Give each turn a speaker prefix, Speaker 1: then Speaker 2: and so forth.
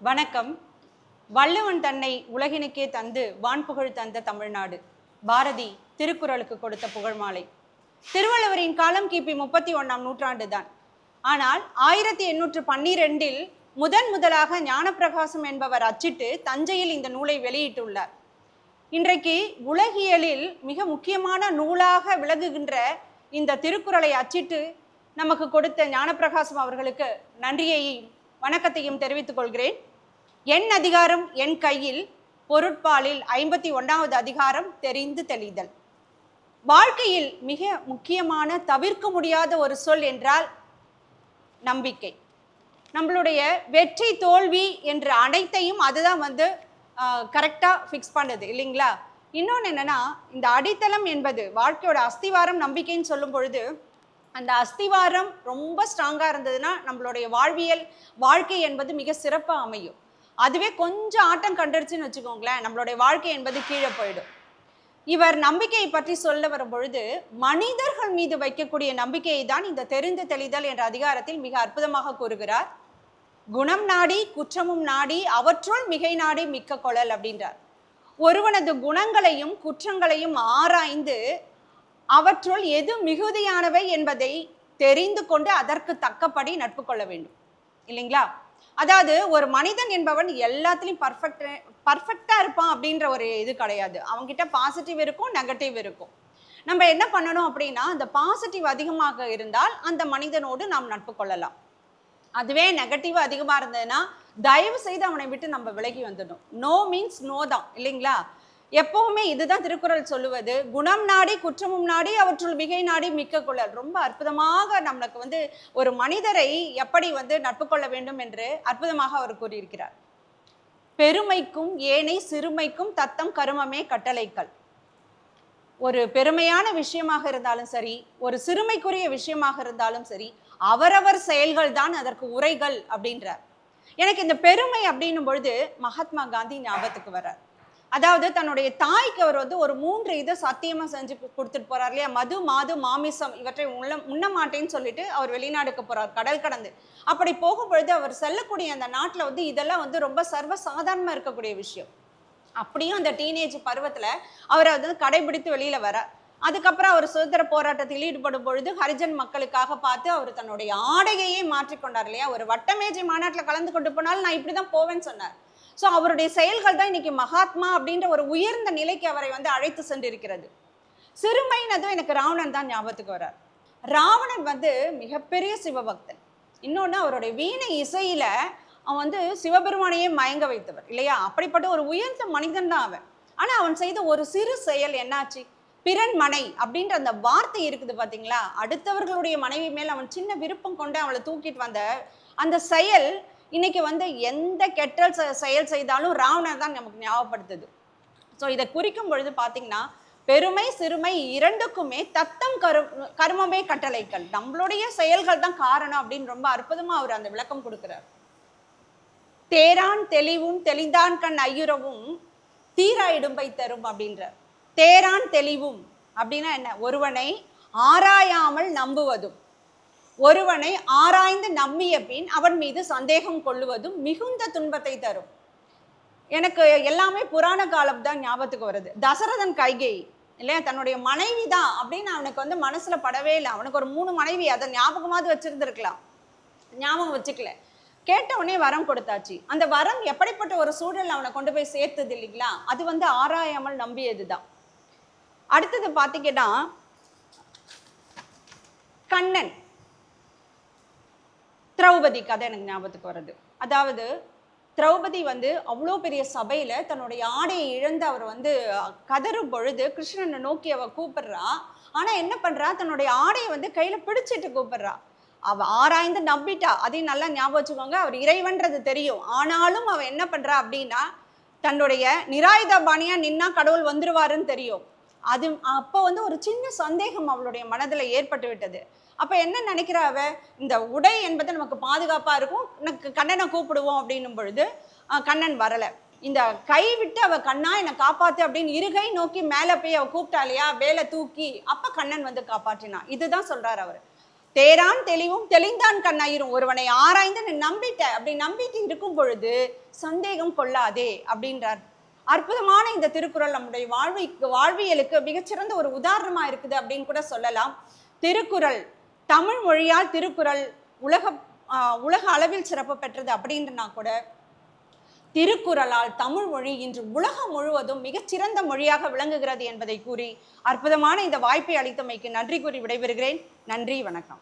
Speaker 1: வணக்கம். வள்ளுவன் தன்னை உலகினுக்கே தந்து வான்புகழ் தந்த தமிழ்நாடு. பாரதி திருக்குறளுக்கு கொடுத்த புகழ் மாலை. திருவள்ளுவரின் காலம் கிபி 31ஆம் நூற்றாண்டு தான். ஆனால் 1812 முதலாக ஞானப்பிரகாசம் என்பவர் அச்சிட்டு தஞ்சையில் இந்த நூலை வெளியிட்டுள்ளார். இன்றைக்கு உலகியலில் மிக முக்கியமான நூலாக விளங்குகின்ற இந்த திருக்குறளை அச்சிட்டு நமக்கு கொடுத்த ஞானப்பிரகாசம் அவர்களுக்கு நன்றியையும் வணக்கத்தையும் தெரிவித்துக் கொள்கிறேன். என் அதிகாரம் என் கையில் பொருட்பாலில் 51வது அதிகாரம் தெரிந்து தெளிதல். வாழ்க்கையில் மிக முக்கியமான தவிர்க்க முடியாத ஒரு சொல் என்றால் நம்பிக்கை. நம்மளுடைய வெற்றி தோல்வி என்ற அனைத்தையும் அதுதான் கரெக்டாக ஃபிக்ஸ் பண்ணுது இல்லைங்களா? இன்னொன்று என்னன்னா, இந்த அடித்தளம் என்பது வாழ்க்கையோட அஸ்திவாரம் நம்பிக்கைன்னு சொல்லும் பொழுது அந்த அஸ்திவாரம் ரொம்ப ஸ்ட்ராங்காக இருந்ததுன்னா நம்மளுடைய வாழ்க்கை என்பது மிக சிறப்பாக அமையும். அதுவே கொஞ்சம் ஆட்டம் கண்டுருச்சுன்னு வச்சுக்கோங்களேன், நம்மளுடைய வாழ்க்கை என்பது கீழே போயிடும். இவர் நம்பிக்கையை பற்றி சொல்ல வரும் பொழுது மனிதர்கள் மீது வைக்கக்கூடிய நம்பிக்கையை தான் இந்த தெரிந்து தெளிதல் என்ற அதிகாரத்தில் மிக அற்புதமாக கூறுகிறார். குணம் நாடி குற்றமும் நாடி அவற்றுள் மிகை நாடி மிக்க கொளல் அப்படின்றார். ஒருவனது குணங்களையும் குற்றங்களையும் ஆராய்ந்து அவற்றுள் எது மிகுதியானவை என்பதை தெரிந்து கொண்டு அதற்கு தக்கப்படி நட்பு கொள்ள வேண்டும் இல்லைங்களா? அதாவது ஒரு மனிதன் என்பவன் எல்லாத்துலேயும் பர்ஃபெக்டா இருப்பான் அப்படின்ற ஒரு இது கிடையாது. அவங்ககிட்ட பாசிட்டிவ் இருக்கும், நெகட்டிவ் இருக்கும். நம்ம என்ன பண்ணணும் அப்படின்னா, அந்த பாசிட்டிவ் அதிகமாக இருந்தால் அந்த மனிதனோடு நாம் நட்பு கொள்ளலாம். அதுவே நெகட்டிவ் அதிகமாக இருந்ததுன்னா தயவு செய்து அவனை விட்டு நம்ம விலகி வந்துடணும். நோ மீன்ஸ் நோ தான் இல்லைங்களா? எப்பவுமே இதுதான் திருக்குறள் சொல்லுவது. குணம் நாடி குற்றமும் நாடி அவற்றுள் மிகை நாடி மிக்க கொள்ளல். ரொம்ப அற்புதமாக நம்மளுக்கு ஒரு மனிதரை எப்படி நட்பு கொள்ள வேண்டும் என்று அற்புதமாக அவர் கூறியிருக்கிறார். பெருமைக்கும் ஏனை சிறுமைக்கும் தத்தம் கருமமே கட்டளைக்கல். ஒரு பெருமையான விஷயமாக இருந்தாலும் சரி, ஒரு சிறுமைக்குரிய விஷயமாக இருந்தாலும் சரி, அவரவர் செயல்கள் தான் அதற்கு உரைகள் அப்படின்றார். எனக்கு இந்த பெருமை அப்படின்னும் பொழுது மகாத்மா காந்தி ஞாபகத்துக்கு வர்றார். அதாவது தன்னுடைய தாய்க்கு அவர் ஒரு 3 இதை சத்தியமா செஞ்சு கொடுத்துட்டு போறார் இல்லையா? மது மாது மாமிசம் இவற்றை உண்ண மாட்டேன்னு சொல்லிட்டு அவர் வெளிநாடுக்கு போறார், கடல் கடந்து. அப்படி போகும் பொழுது அவர் செல்லக்கூடிய அந்த நாட்டில் இதெல்லாம் ரொம்ப சர்வ சாதாரணமா இருக்கக்கூடிய விஷயம். அப்படியும் அந்த டீனேஜ் பருவத்துல அவர் கடைபிடித்து வெளியில வர. அதுக்கப்புறம் அவர் சுதந்திர போராட்டத்தில் ஈடுபடும் பொழுது ஹரிஜன் மக்களுக்காக பார்த்து அவர் தன்னுடைய ஆடையையே மாற்றிக்கொண்டார் இல்லையா? ஒரு வட்டமேஜை மாநாட்டில் கலந்து கொண்டு போனாலும் நான் இப்படிதான் போவேன்னு சொன்னார். ஸோ அவருடைய செயல்கள் தான் இன்னைக்கு மகாத்மா அப்படின்ற ஒரு உயர்ந்த நிலைக்கு அவரை அழைத்து சென்றிருக்கிறது. சிறுமைனதும் எனக்கு ராவணன் தான் ஞாபகத்துக்கு வர்றார். ராவணன் மிகப்பெரிய சிவபக்தன். இன்னொன்று அவருடைய வீணை இசையில அவன் சிவபெருமானையே மயங்க வைத்தவர் இல்லையா? அப்படிப்பட்ட ஒரு உயர்ந்த மனிதன் தான் அவன். ஆனா அவன் செய்த ஒரு சிறு செயல் என்னாச்சு? பிறன் மனை அப்படின்ற அந்த வார்த்தை இருக்குது பாத்தீங்களா? அடுத்தவர்களுடைய மனைவி மேல் அவன் சின்ன விருப்பம் கொண்டு அவளை தூக்கிட்டு வந்த அந்த செயல் இன்னைக்கு எந்த கெட்டல் செயல் செய்தாலும் ராவணன் தான் நமக்கு ஞாபகப்படுத்துது. ஸோ இதை குறிக்கும் பொழுது பார்த்தீங்கன்னா, பெருமை சிறுமை இரண்டுக்குமே தத்தம் கர்மமே கட்டளைகள், நம்மளுடைய செயல்கள் தான் காரணம் அப்படின்னு ரொம்ப அற்புதமா அவர் அந்த விளக்கம் கொடுக்கிறார். தேரான் தெளிவும் தெளிந்தான் கண் ஐயுறவும் தீரா இடும்பை தரும் அப்படின்றார். தேரான் தெளிவும் அப்படின்னா என்ன? ஒருவனை ஆராயாமல் நம்புவதும், ஒருவனை ஆராய்ந்து நம்பிய பின் அவன் மீது சந்தேகம் கொள்ளுவதும் மிகுந்த துன்பத்தை தரும். எனக்கு எல்லாமே புராண காலம் தான் ஞாபகத்துக்கு வருது. தசரதன் கைகேயி இல்லையா? தன்னுடைய மனைவி தான் அப்படின்னு அவனுக்கு மனசுல படவே இல்லை. அவனுக்கு ஒரு 3 மனைவி, அதை ஞாபகமாவது வச்சிருந்திருக்கலாம், ஞாபகம் வச்சுக்கல. கேட்டவனே வரம் கொடுத்தாச்சு. அந்த வரம் எப்படிப்பட்ட ஒரு சூழல் அவனை கொண்டு போய் சேர்த்தது இல்லைங்களா? அது ஆராயாமல் நம்பியதுதான். அடுத்தது பார்த்தீங்கன்னா, கண்ணன் திரௌபதி கதை எனக்கு ஞாபகத்துக்கு வருது. அதாவது திரௌபதி அவ்வளோ பெரிய சபையில தன்னுடைய ஆடையை இழந்து அவர் கதறும் பொழுது கிருஷ்ணனை நோக்கி அவ கூப்பிடுறா. ஆனா என்ன பண்றா? தன்னுடைய ஆடையை கையில பிடிச்சிட்டு கூப்பிடுறா. அவ ஆராய்ந்து நம்பிட்டா. அதையும் நல்லா ஞாபகம் வச்சுக்கோங்க. அவர் இறைவன்றது தெரியும். ஆனாலும் அவ என்ன பண்றா அப்படின்னா, தன்னுடைய நிராயுதபாணியா நின்னா கடவுள் வந்துருவாருன்னு தெரியும். அது அப்போ ஒரு சின்ன சந்தேகம் அவளுடைய மனதில் ஏற்பட்டு விட்டது. அப்போ என்ன நினைக்கிறா அவ? இந்த உடை என்பது நமக்கு பாதுகாப்பாக இருக்கும், எனக்கு கண்ணனை கூப்பிடுவோம் அப்படின்னும் பொழுது கண்ணன் வரலை. இந்த கை விட்டு அவ கண்ணா என்னை காப்பாத்து அப்படின்னு இருகை நோக்கி மேலே போய் அவ கூப்பிட்டா இல்லையா? வேலை தூக்கி, அப்போ கண்ணன் காப்பாற்றினான். இதுதான் சொல்றாரு அவர். தேரான் தெளிவும் தெளிந்தான் கண்ணாயிரும். ஒருவனை ஆராய்ந்து நீ நம்பிட்ட, அப்படி நம்பிட்டு இருக்கும் பொழுது சந்தேகம் கொள்ளாதே அப்படின்றார். அற்புதமான இந்த திருக்குறள் நம்முடைய வாழ்வியலுக்கு மிகச்சிறந்த ஒரு உதாரணமா இருக்குது அப்படின்னு கூட சொல்லலாம். திருக்குறள், தமிழ் மொழியால் திருக்குறள் உலக அளவில் சிறப்பு பெற்றது அப்படின்றனா கூட திருக்குறளால் தமிழ் மொழி இன்று உலகம் முழுவதும் மிகச்சிறந்த மொழியாக விளங்குகிறது என்பதை கூறி அற்புதமான இந்த வாய்ப்பை அளித்தமைக்கு நன்றி கூறி விடைபெறுகிறேன். நன்றி, வணக்கம்.